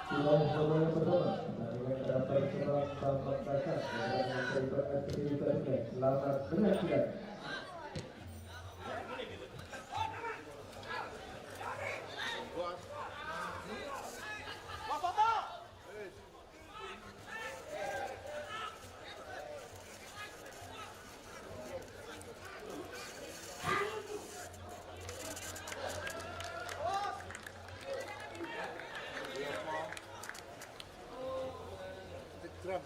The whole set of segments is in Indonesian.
Wilayah Surabaya pertama dengan dapat sebelah tampak kasar dengan cerita selamat penyaksian. Gram.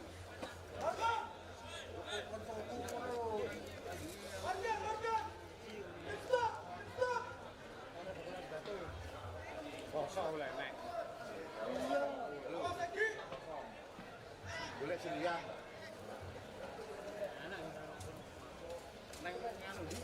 Kosong boleh naik. Boleh siliang. Neng nganu di.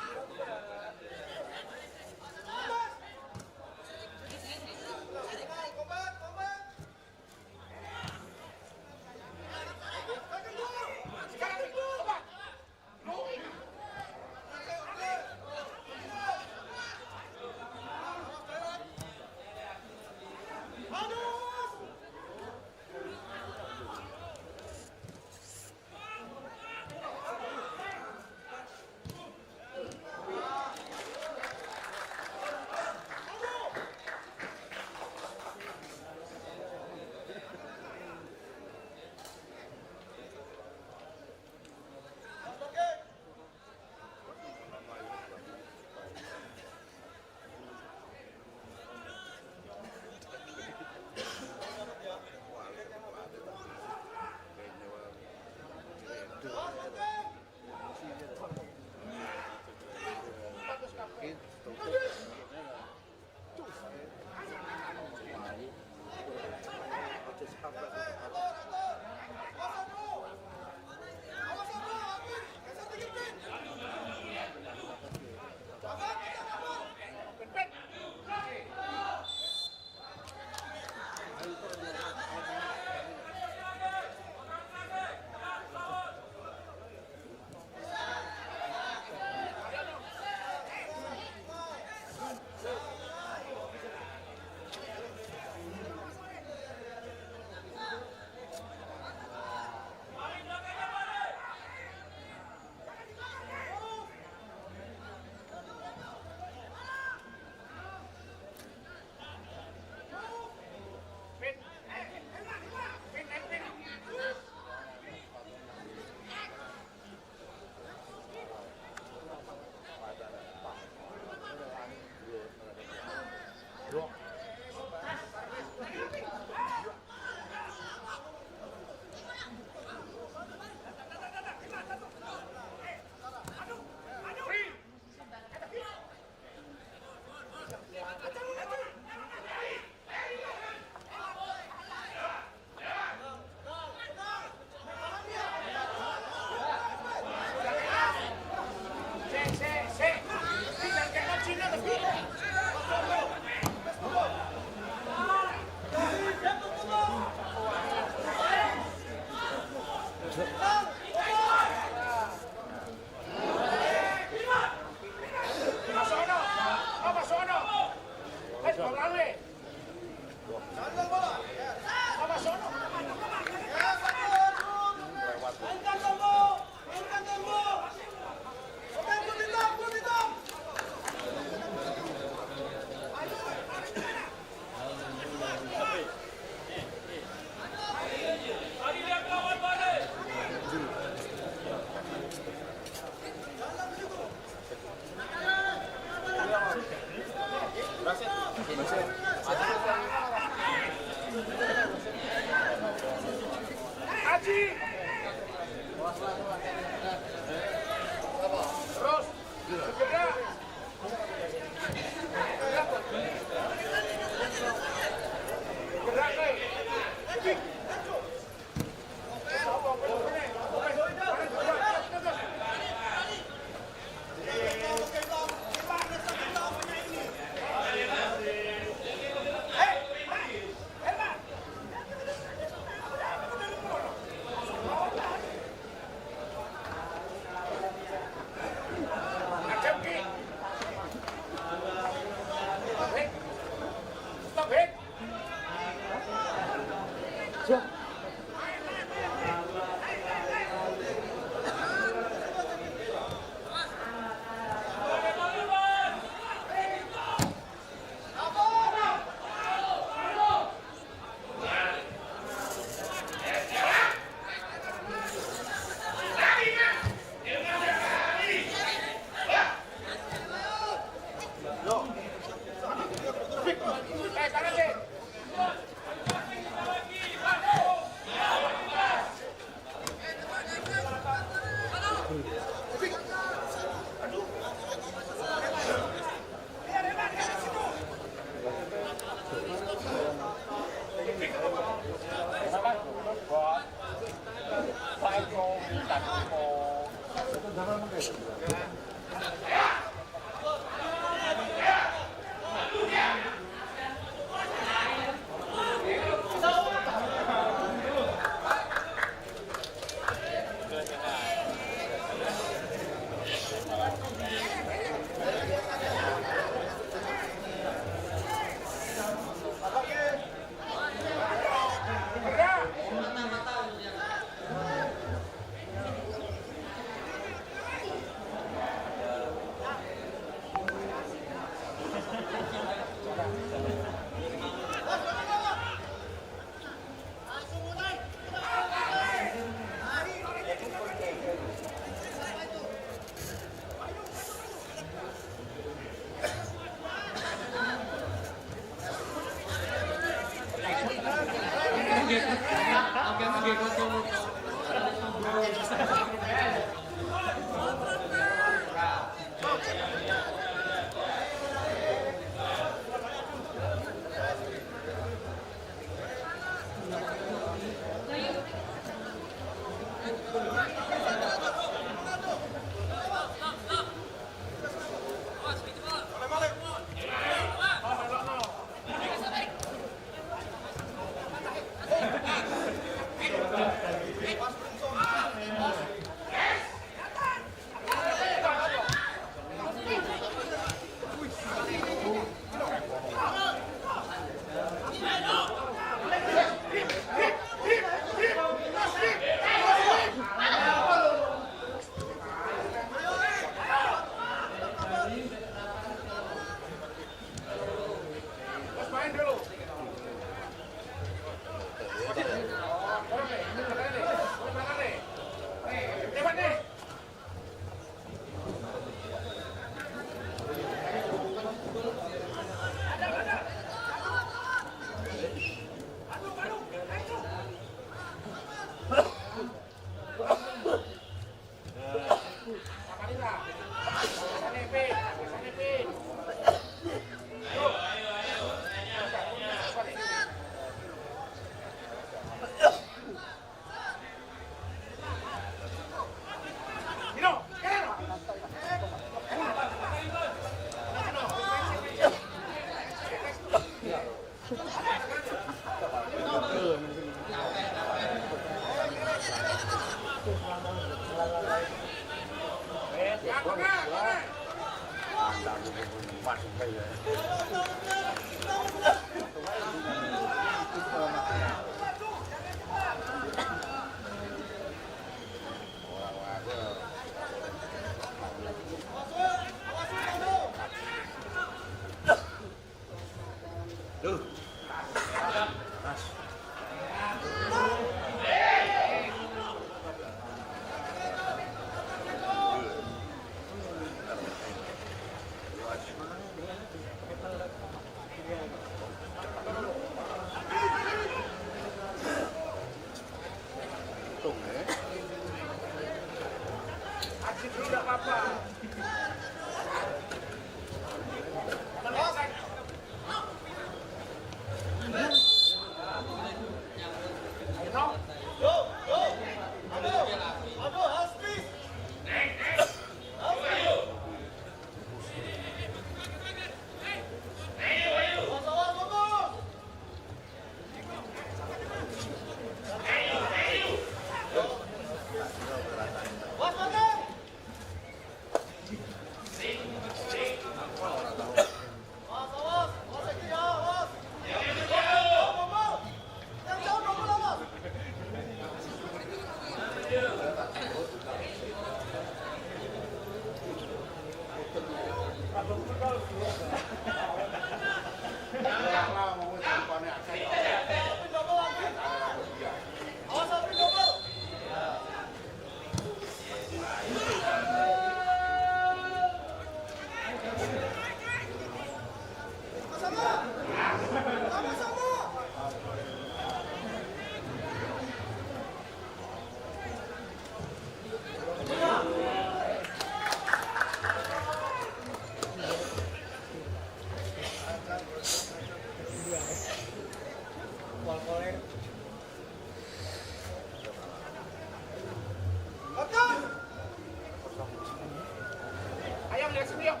Ayo lihat sini yuk.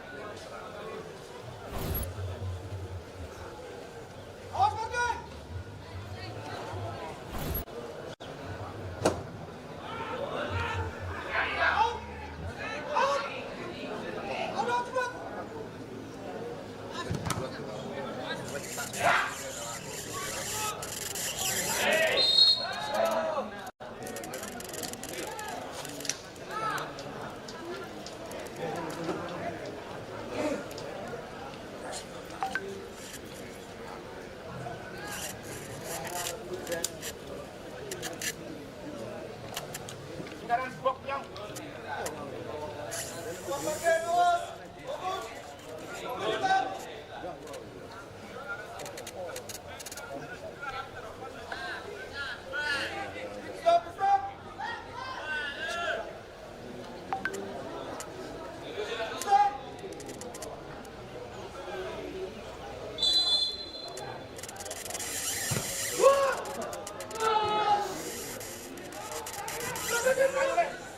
Sekarang blok yang Ayo,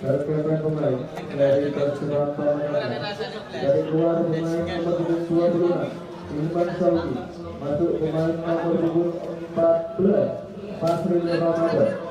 Berkenan kembali dari Persibara dari luar pemain nomor 26 Iman Sauki masuk pemain nomor 14 Pasril Ramadan.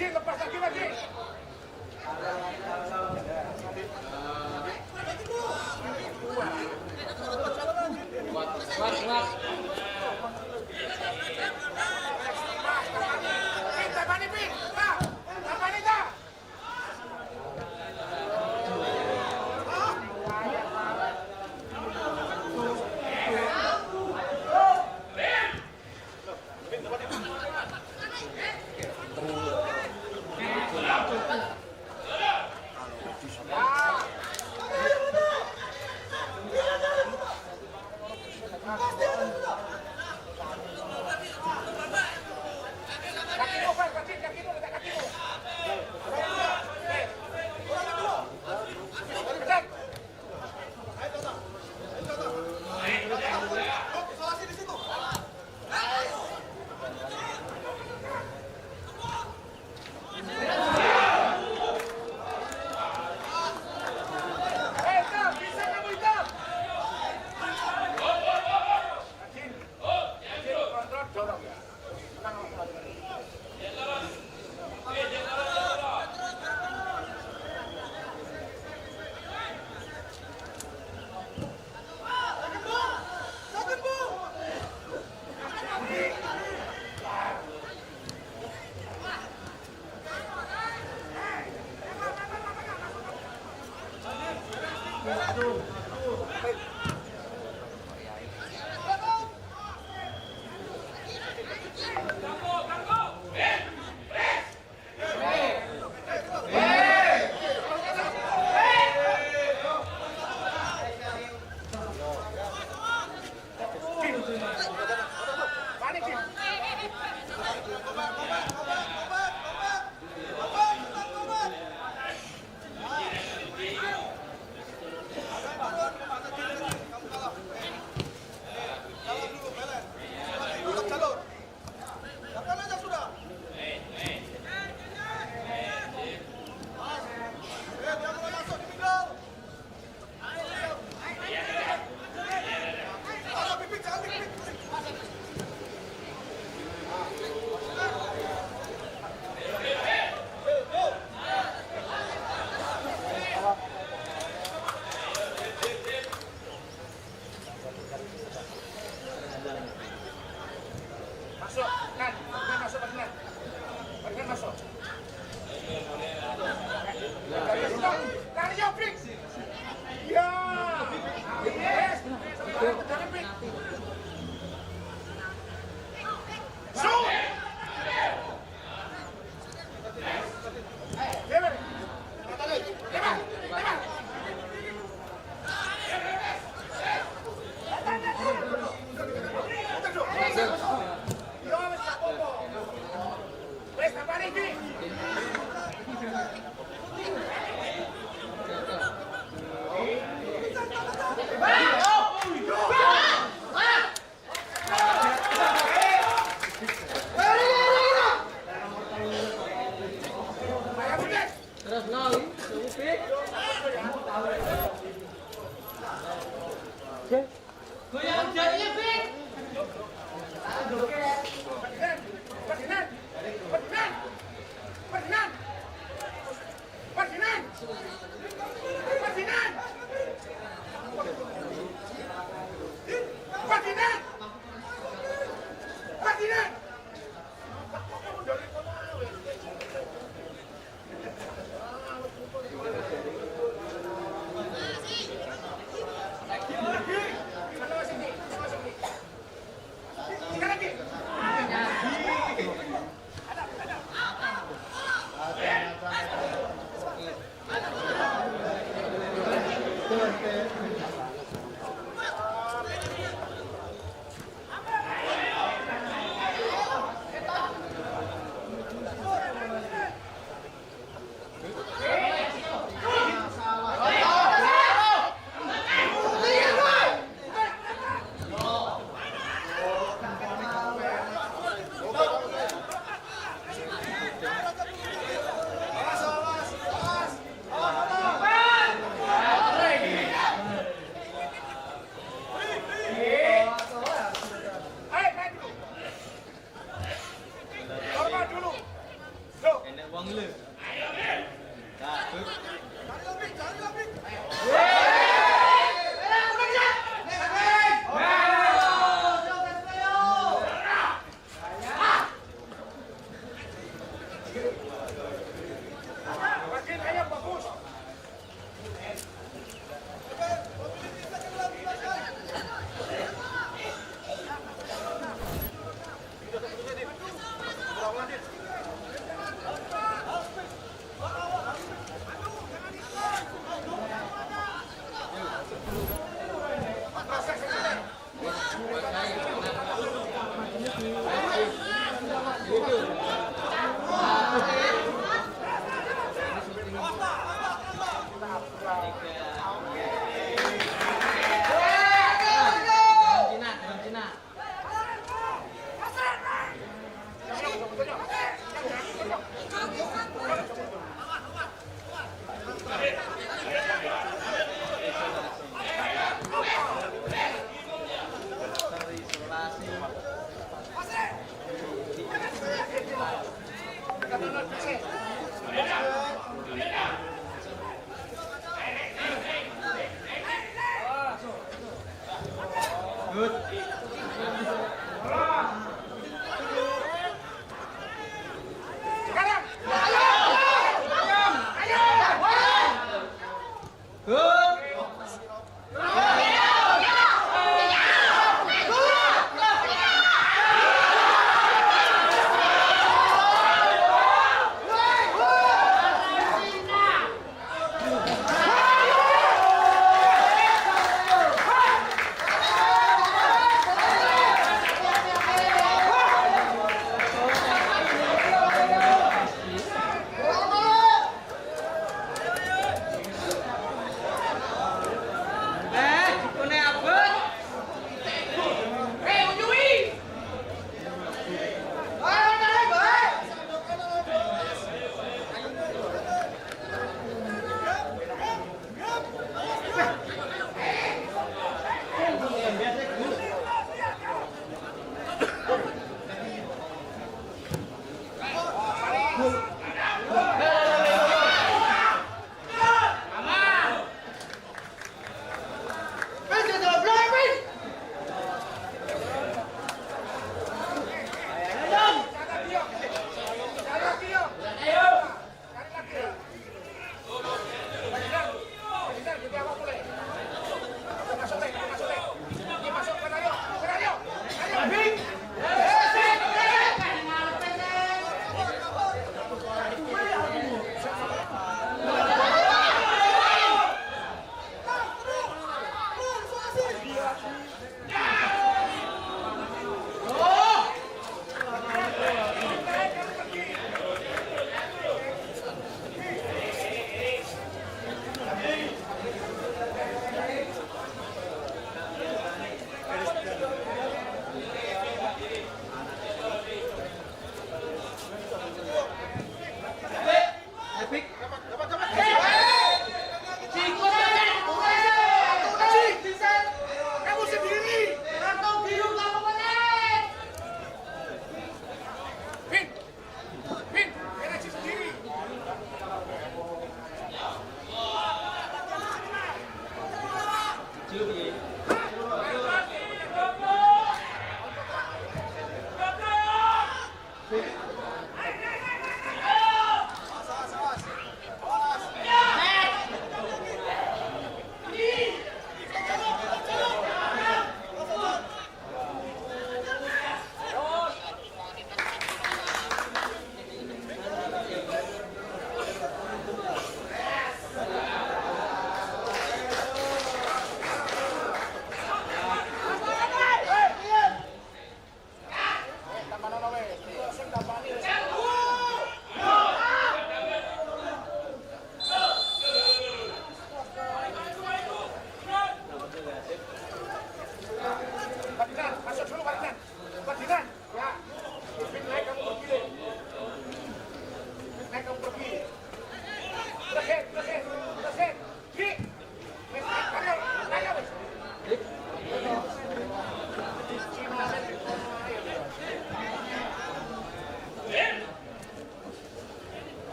Jin, lepas lagi. Kuat.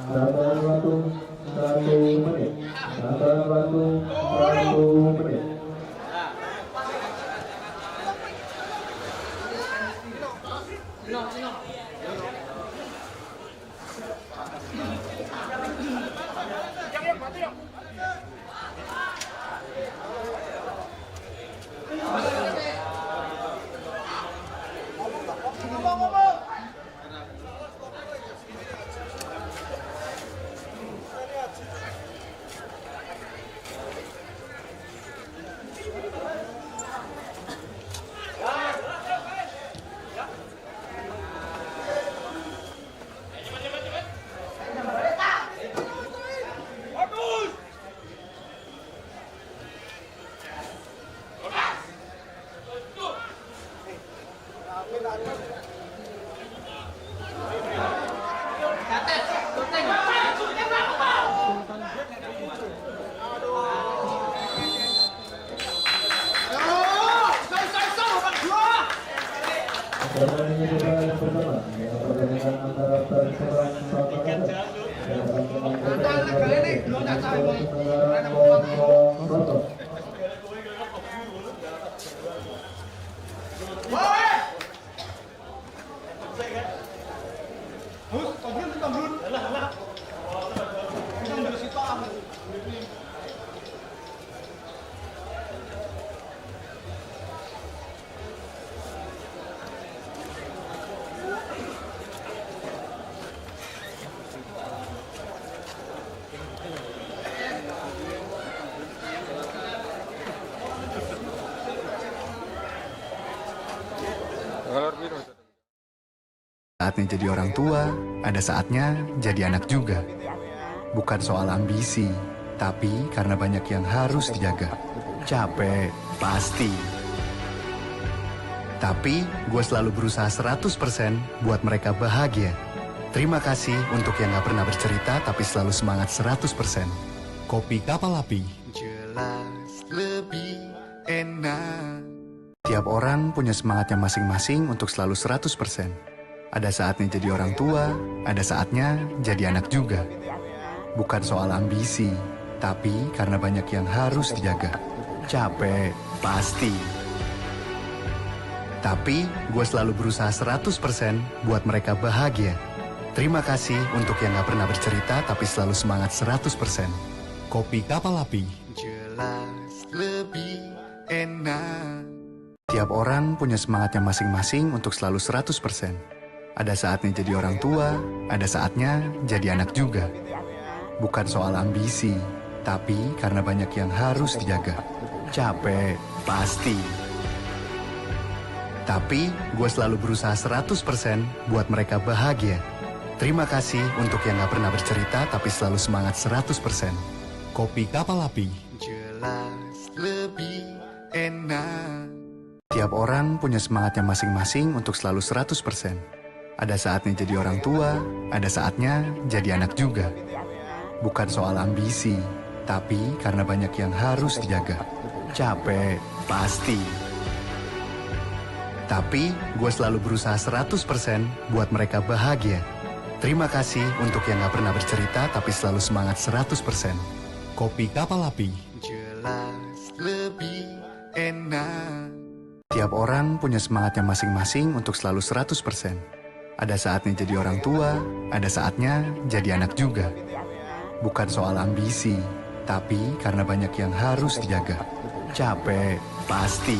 Tambahan waktu 1 menit. Tambahan waktu 1 menit. Pertandingan pertama, pertandingan antara Perseran Pamekasan dan Saatnya jadi orang tua, ada saatnya jadi anak juga. Bukan soal ambisi, tapi karena banyak yang harus dijaga. Capek, pasti. Tapi gue selalu berusaha 100% buat mereka bahagia. Terima kasih untuk yang gak pernah bercerita tapi selalu semangat 100%. Kopi Kapal Api. Jelas lebih enak. Tiap orang punya semangatnya masing-masing untuk selalu 100%. Ada saatnya jadi orang tua, ada saatnya jadi anak juga. Bukan soal ambisi, tapi karena banyak yang harus dijaga. Capek, pasti. Tapi gue selalu berusaha 100% buat mereka bahagia. Terima kasih untuk yang gak pernah bercerita tapi selalu semangat 100%. Kopi Kapal Api. Jelas lebih enak. Tiap orang punya semangatnya masing-masing untuk selalu 100%. Ada saatnya jadi orang tua, ada saatnya jadi anak juga. Bukan soal ambisi, tapi karena banyak yang harus dijaga. Capek, pasti. Tapi gue selalu berusaha 100% buat mereka bahagia. Terima kasih untuk yang gak pernah bercerita tapi selalu semangat 100%. Kopi Kapal Api. Jelas lebih enak. Tiap orang punya semangatnya masing-masing untuk selalu 100%. Ada saatnya jadi orang tua, ada saatnya jadi anak juga. Bukan soal ambisi, tapi karena banyak yang harus dijaga. Capek, pasti. Tapi gue selalu berusaha 100% buat mereka bahagia. Terima kasih untuk yang gak pernah bercerita tapi selalu semangat 100%. Kopi Kapal Api. Jelas lebih enak. Tiap orang punya semangatnya masing-masing untuk selalu 100%. Ada saatnya jadi orang tua, ada saatnya jadi anak juga. Bukan soal ambisi, tapi karena banyak yang harus dijaga. Capek, pasti.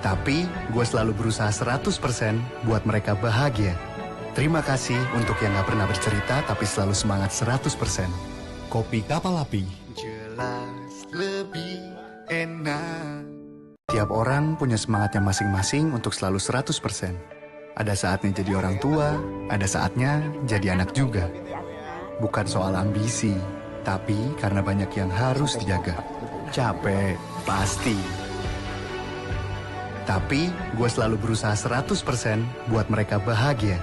Tapi gue selalu berusaha 100% buat mereka bahagia. Terima kasih untuk yang gak pernah bercerita tapi selalu semangat 100%. Kopi Kapal Api. Jelas lebih enak. Tiap orang punya semangatnya masing-masing untuk selalu 100%. Ada saatnya jadi orang tua, ada saatnya jadi anak juga. Bukan soal ambisi, tapi karena banyak yang harus dijaga. Capek, pasti. Tapi gue selalu berusaha 100% buat mereka bahagia.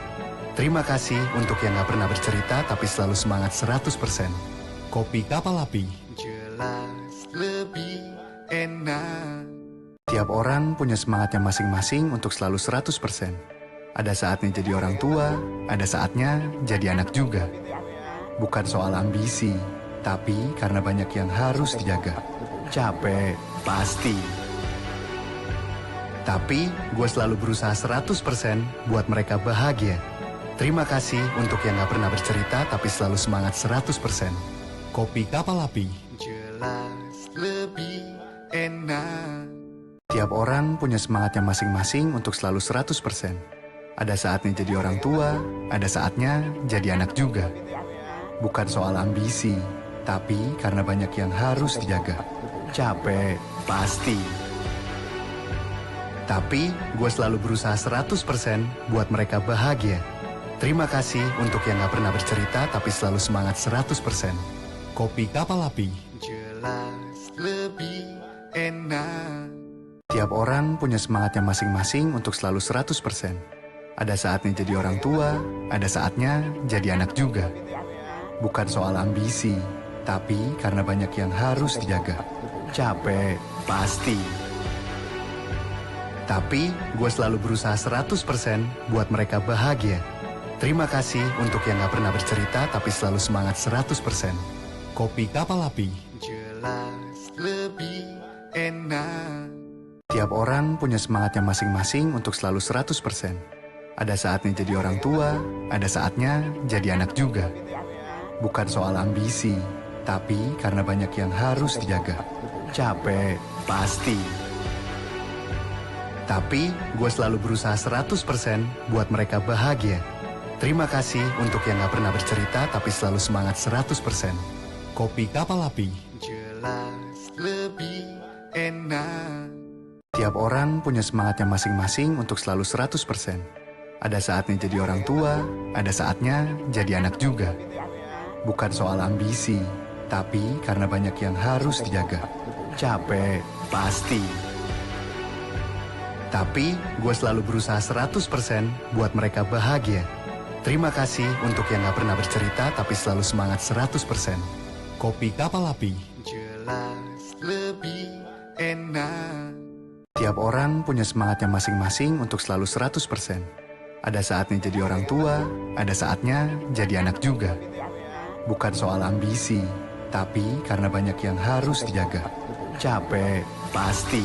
Terima kasih untuk yang gak pernah bercerita tapi selalu semangat 100%. Kopi Kapal Api. Jelas lebih enak. Tiap orang punya semangatnya masing-masing untuk selalu 100%. Ada saatnya jadi orang tua, ada saatnya jadi anak juga. Bukan soal ambisi, tapi karena banyak yang harus dijaga. Capek, pasti. Tapi gue selalu berusaha 100% buat mereka bahagia. Terima kasih untuk yang gak pernah bercerita tapi selalu semangat 100%. Kopi Kapal Api. Jelas lebih enak. Tiap orang punya semangatnya masing-masing untuk selalu 100%. Ada saatnya jadi orang tua, ada saatnya jadi anak juga. Bukan soal ambisi, tapi karena banyak yang harus dijaga. Capek, pasti. Tapi gue selalu berusaha 100% buat mereka bahagia. Terima kasih untuk yang gak pernah bercerita tapi selalu semangat 100%. Kopi Kapal Api. Jelas lebih enak. Tiap orang punya semangatnya masing-masing untuk selalu 100%. Ada saatnya jadi orang tua, ada saatnya jadi anak juga. Bukan soal ambisi, tapi karena banyak yang harus dijaga. Capek, pasti. Tapi gue selalu berusaha 100% buat mereka bahagia. Terima kasih untuk yang gak pernah bercerita tapi selalu semangat 100%. Kopi Kapal Api. Jelas lebih enak. Tiap orang punya semangatnya masing-masing untuk selalu 100%. Ada saatnya jadi orang tua, ada saatnya jadi anak juga. Bukan soal ambisi, tapi karena banyak yang harus dijaga. Capek, pasti. Tapi gue selalu berusaha 100% buat mereka bahagia. Terima kasih untuk yang gak pernah bercerita tapi selalu semangat 100%. Kopi Kapal Api. Jelas lebih enak. Tiap orang punya semangatnya masing-masing untuk selalu 100%. Ada saatnya jadi orang tua, ada saatnya jadi anak juga. Bukan soal ambisi, tapi karena banyak yang harus dijaga. Capek, pasti. Tapi gue selalu berusaha 100% buat mereka bahagia. Terima kasih untuk yang gak pernah bercerita tapi selalu semangat 100%. Kopi Kapal Api. Jelas lebih enak. Tiap orang punya semangatnya masing-masing untuk selalu 100%. Ada saatnya jadi orang tua, ada saatnya jadi anak juga. Bukan soal ambisi, tapi karena banyak yang harus dijaga. Capek, pasti.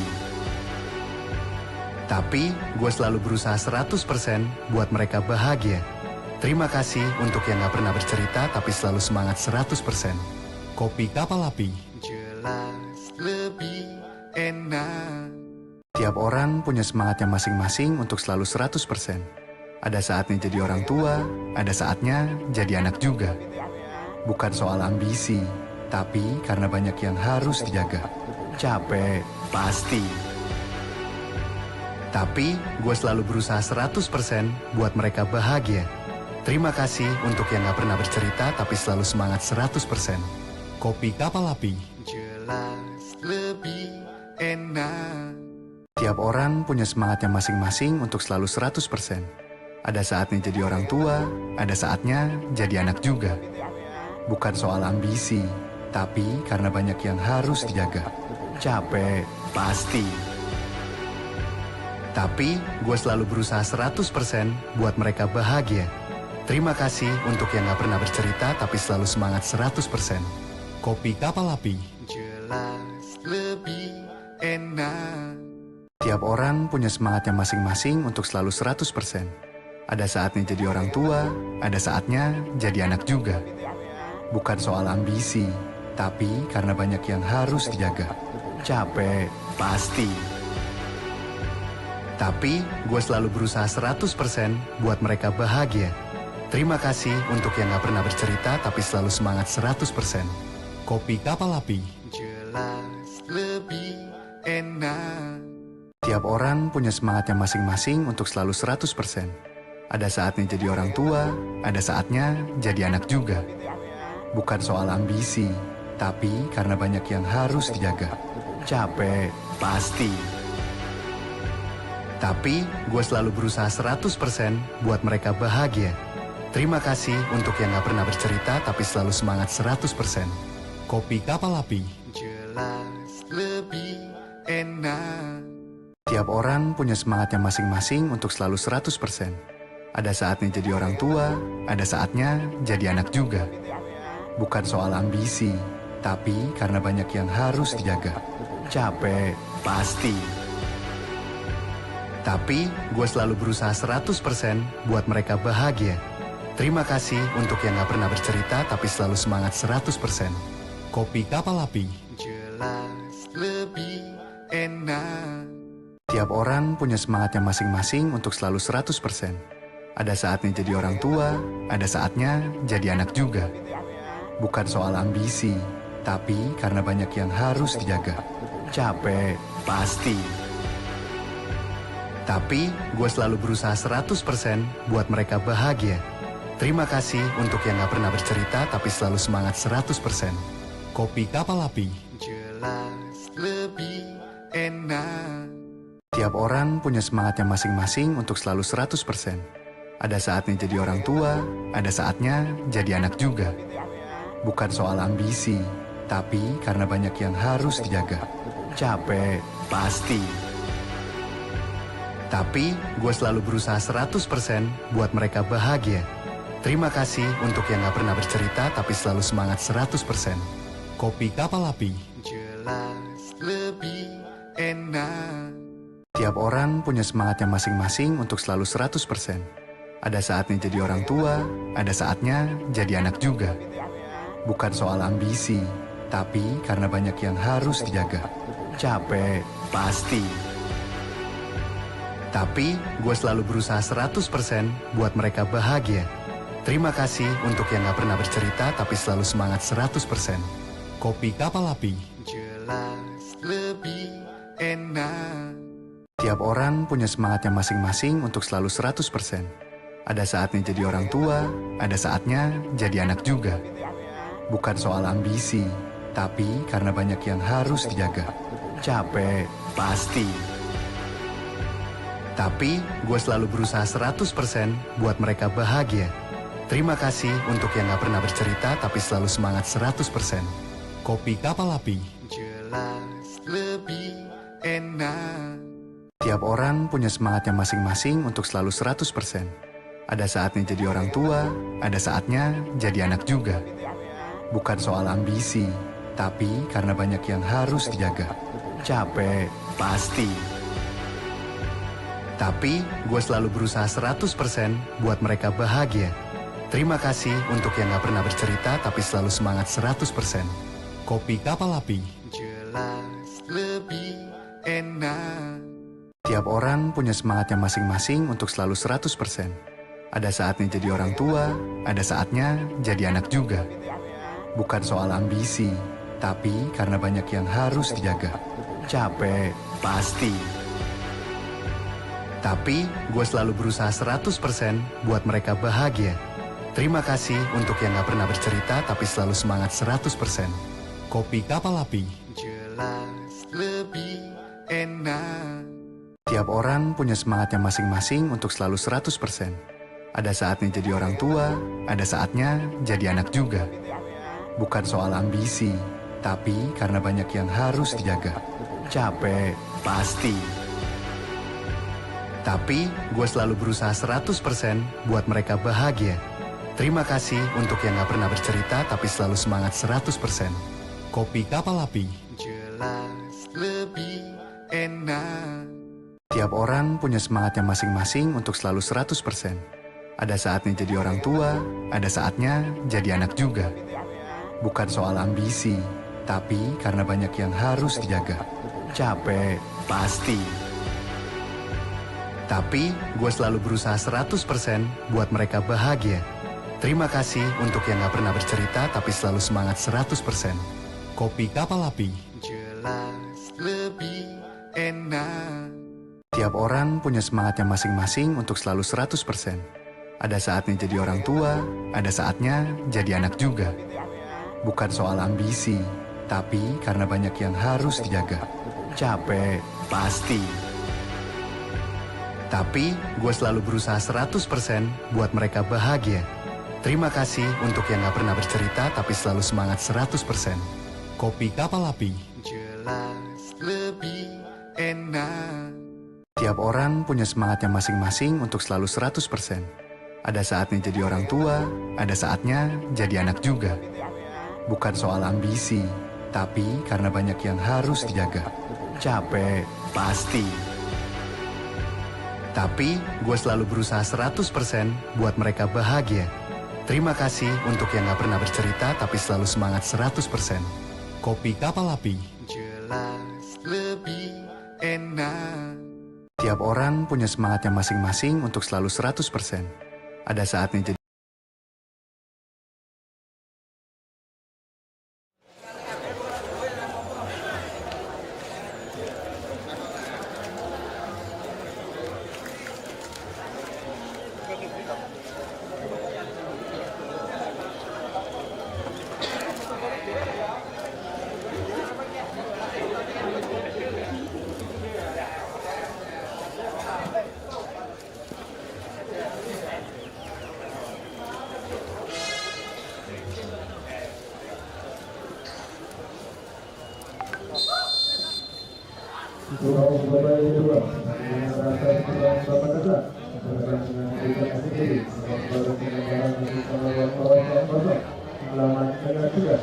Tapi gue selalu berusaha 100% buat mereka bahagia. Terima kasih untuk yang gak pernah bercerita tapi selalu semangat 100%. Kopi Kapal Api. Jelas lebih enak. Tiap orang punya semangatnya masing-masing untuk selalu 100%. Ada saatnya jadi orang tua, ada saatnya jadi anak juga. Bukan soal ambisi, tapi karena banyak yang harus dijaga. Capek, pasti. Tapi gue selalu berusaha 100% buat mereka bahagia. Terima kasih untuk yang gak pernah bercerita tapi selalu semangat 100%. Kopi Kapal Api. Jelas lebih enak. Tiap orang punya semangatnya masing-masing untuk selalu 100%. Ada saatnya jadi orang tua, ada saatnya jadi anak juga. Bukan soal ambisi, tapi karena banyak yang harus dijaga. Capek, pasti. Tapi gue selalu berusaha 100% buat mereka bahagia. Terima kasih untuk yang gak pernah bercerita tapi selalu semangat 100%. Kopi Kapal Api. Jelas lebih enak. Tiap orang punya semangatnya masing-masing untuk selalu 100%. Ada saatnya jadi orang tua, ada saatnya jadi anak juga. Bukan soal ambisi, tapi karena banyak yang harus dijaga. Capek, pasti. Tapi gue selalu berusaha 100% buat mereka bahagia. Terima kasih untuk yang gak pernah bercerita tapi selalu semangat 100%. Kopi Kapal Api. Jelas lebih enak. Tiap orang punya semangatnya masing-masing untuk selalu 100%. Ada saatnya jadi orang tua, ada saatnya jadi anak juga. Bukan soal ambisi, tapi karena banyak yang harus dijaga. Capek, pasti. Tapi gue selalu berusaha 100% buat mereka bahagia. Terima kasih untuk yang gak pernah bercerita tapi selalu semangat 100%. Kopi Kapal Api. Jelas lebih enak. Tiap orang punya semangatnya masing-masing untuk selalu 100%. Ada saatnya jadi orang tua, ada saatnya jadi anak juga. Bukan soal ambisi, tapi karena banyak yang harus dijaga. Capek, pasti. Tapi gue selalu berusaha 100% buat mereka bahagia. Terima kasih untuk yang gak pernah bercerita tapi selalu semangat 100%. Kopi Kapal Api. Jelas lebih enak. Tiap orang punya semangatnya masing-masing untuk selalu 100%. Ada saatnya jadi orang tua, ada saatnya jadi anak juga. Bukan soal ambisi, tapi karena banyak yang harus dijaga. Capek, pasti. Tapi gue selalu berusaha 100% buat mereka bahagia. Terima kasih untuk yang gak pernah bercerita tapi selalu semangat 100%. Kopi Kapal Api. Jelas lebih enak. Tiap orang punya semangatnya masing-masing untuk selalu 100%. Ada saatnya jadi orang tua, ada saatnya jadi anak juga. Bukan soal ambisi, tapi karena banyak yang harus dijaga. Capek, pasti. Tapi gue selalu berusaha 100% buat mereka bahagia. Terima kasih untuk yang gak pernah bercerita tapi selalu semangat 100%. Kopi Kapal Api. Jelas lebih enak. Tiap orang punya semangatnya masing-masing untuk selalu 100%. Ada saatnya jadi orang tua, ada saatnya jadi anak juga. Bukan soal ambisi, tapi karena banyak yang harus dijaga. Capek, pasti. Tapi gue selalu berusaha 100% buat mereka bahagia. Terima kasih untuk yang gak pernah bercerita tapi selalu semangat 100%. Kopi Kapal Api. Jelas lebih enak. Tiap orang punya semangatnya masing-masing untuk selalu 100%. Ada saatnya jadi orang tua, ada saatnya jadi anak juga. Bukan soal ambisi, tapi karena banyak yang harus dijaga. Capek, pasti. Tapi gue selalu berusaha 100% buat mereka bahagia. Terima kasih untuk yang gak pernah bercerita tapi selalu semangat 100%. Kopi Kapal Api. Jelas lebih enak. Tiap orang punya semangatnya masing-masing untuk selalu 100%. Ada saatnya jadi orang tua, ada saatnya jadi anak juga. Bukan soal ambisi, tapi karena banyak yang harus dijaga. Capek, pasti. Tapi gue selalu berusaha 100% buat mereka bahagia. Terima kasih untuk yang gak pernah bercerita tapi selalu semangat 100%. Kopi Kapal Api. Jelas lebih enak. Tiap orang punya semangatnya masing-masing untuk selalu 100%. Ada saatnya jadi orang tua, ada saatnya jadi anak juga. Bukan soal ambisi, tapi karena banyak yang harus dijaga. Capek, pasti. Tapi gue selalu berusaha 100% buat mereka bahagia. Terima kasih untuk yang gak pernah bercerita tapi selalu semangat 100%. Kopi Kapal Api. Jelas lebih enak. Tiap orang punya semangatnya masing-masing untuk selalu 100%. Ada saatnya jadi orang tua, ada saatnya jadi anak juga. Bukan soal ambisi, tapi karena banyak yang harus dijaga. Capek, pasti. Tapi gue selalu berusaha 100% buat mereka bahagia. Terima kasih untuk yang gak pernah bercerita tapi selalu semangat 100%. Kopi Kapal Api. Jelas lebih enak. Tiap orang punya semangatnya masing-masing untuk selalu 100%. Ada saatnya jadi orang tua, ada saatnya jadi anak juga. Bukan soal ambisi, tapi karena banyak yang harus dijaga. Capek, pasti. Tapi gue selalu berusaha 100% buat mereka bahagia. Terima kasih untuk yang gak pernah bercerita tapi selalu semangat 100%. Kopi Kapal Api. Jelas lebih enak. Tiap orang punya semangatnya masing-masing untuk selalu 100%. Ada saatnya jadi orang tua, ada saatnya jadi anak juga. Bukan soal ambisi, tapi karena banyak yang harus dijaga. Capek, pasti. Tapi gue selalu berusaha 100% buat mereka bahagia. Terima kasih untuk yang gak pernah bercerita tapi selalu semangat 100%. Kopi Kapal Api. Jelas lebih enak. Tiap orang punya semangatnya masing-masing untuk selalu 100%. Ada saatnya jadi orang tua, ada saatnya jadi anak juga. Bukan soal ambisi, tapi karena banyak yang harus dijaga. Capek, pasti. Tapi gue selalu berusaha 100% buat mereka bahagia. Terima kasih untuk yang gak pernah bercerita tapi selalu semangat 100%. Kopi Kapal Api. Jelas lebih enak. Tiap orang punya semangatnya masing-masing untuk selalu 100%. Ada saatnya jadi Surau Bapak Ibu, dengan rasa Surau Bapak Kata, dengan berikan sendiri, baru penyelenggaraan untuk pengelolaan kawasan kosong, halaman tengah juga.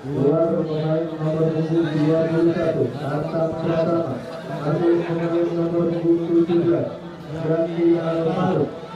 Dua pemain nomor punggung 21 Tartam Pratama, satu pemain nomor punggung 17 Ganti Alvaro.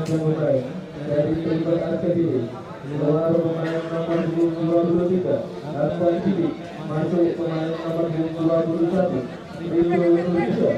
yang bermain dari Terlibat Akademi. Keluar pemain nomor 23 Hasan Sidik, masuk pemain nomor 21 Rio Indonesia.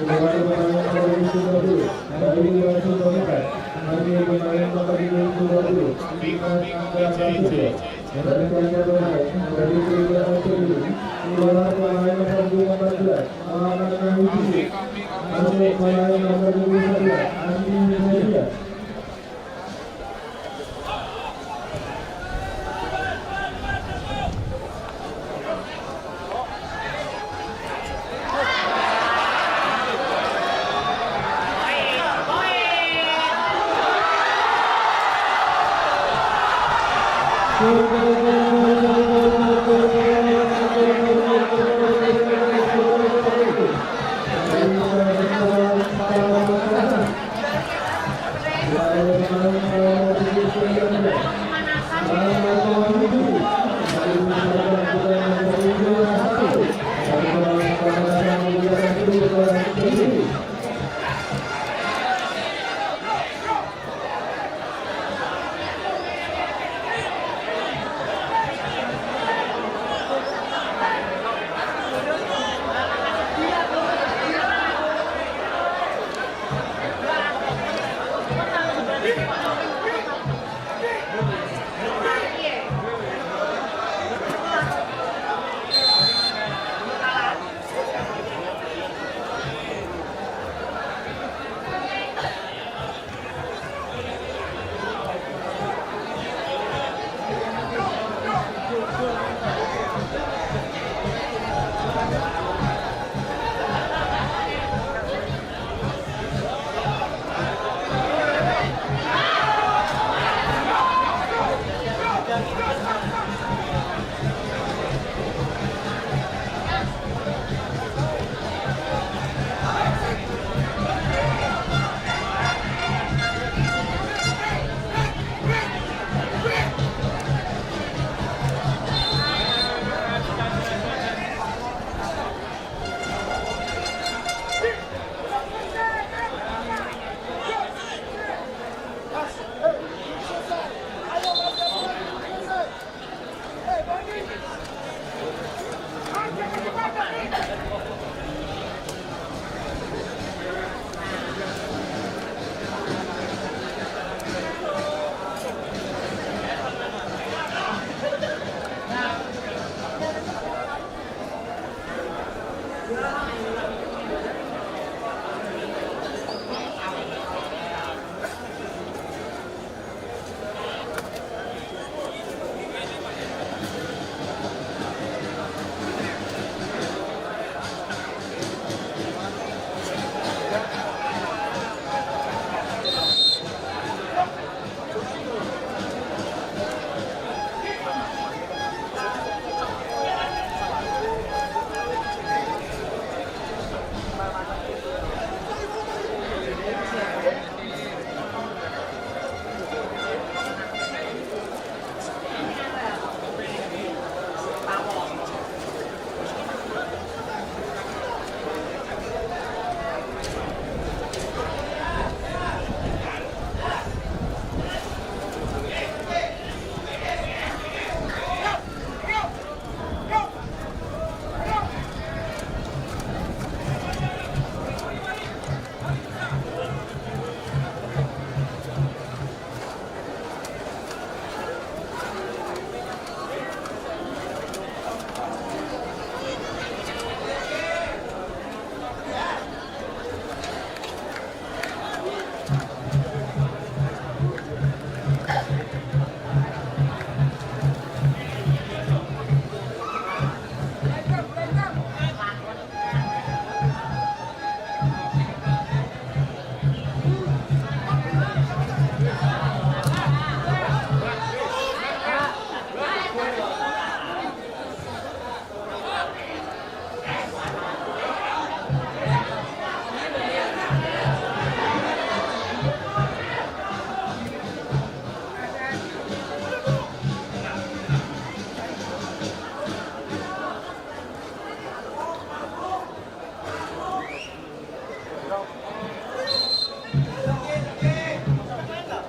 Kembali pemain nomor 20, dari Wasit Dominika. Kembali pemain nomor 20, Dimas Angga Prasetyo. Dari Kalimantan Barat, dari Liga Australia. Keluar pemain nomor 14, Muhammad Nahidi. Masuk pemain nomor 21, Andi Media.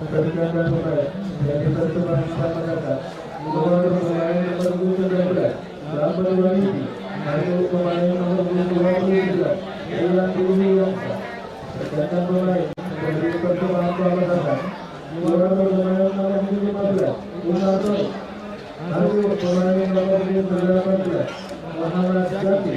Pertandingan mulai dari pertemuan sama kata nomor pemain nomor 19 dalam pertandingan ini. Hari pemain nomor 23 Bulan ini sedangkan pemain dari pertemuan Pemadasan juara pemain nomor 15 Gunarto lalu pemain nomor 18 Muhammad Jati.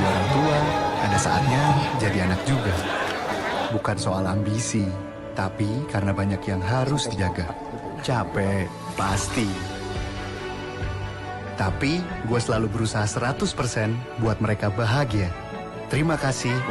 Di orang tua, ada saatnya jadi anak juga. Bukan soal ambisi, tapi karena banyak yang harus dijaga. Capek, pasti. Tapi gue selalu berusaha 100% buat mereka bahagia. Terima kasih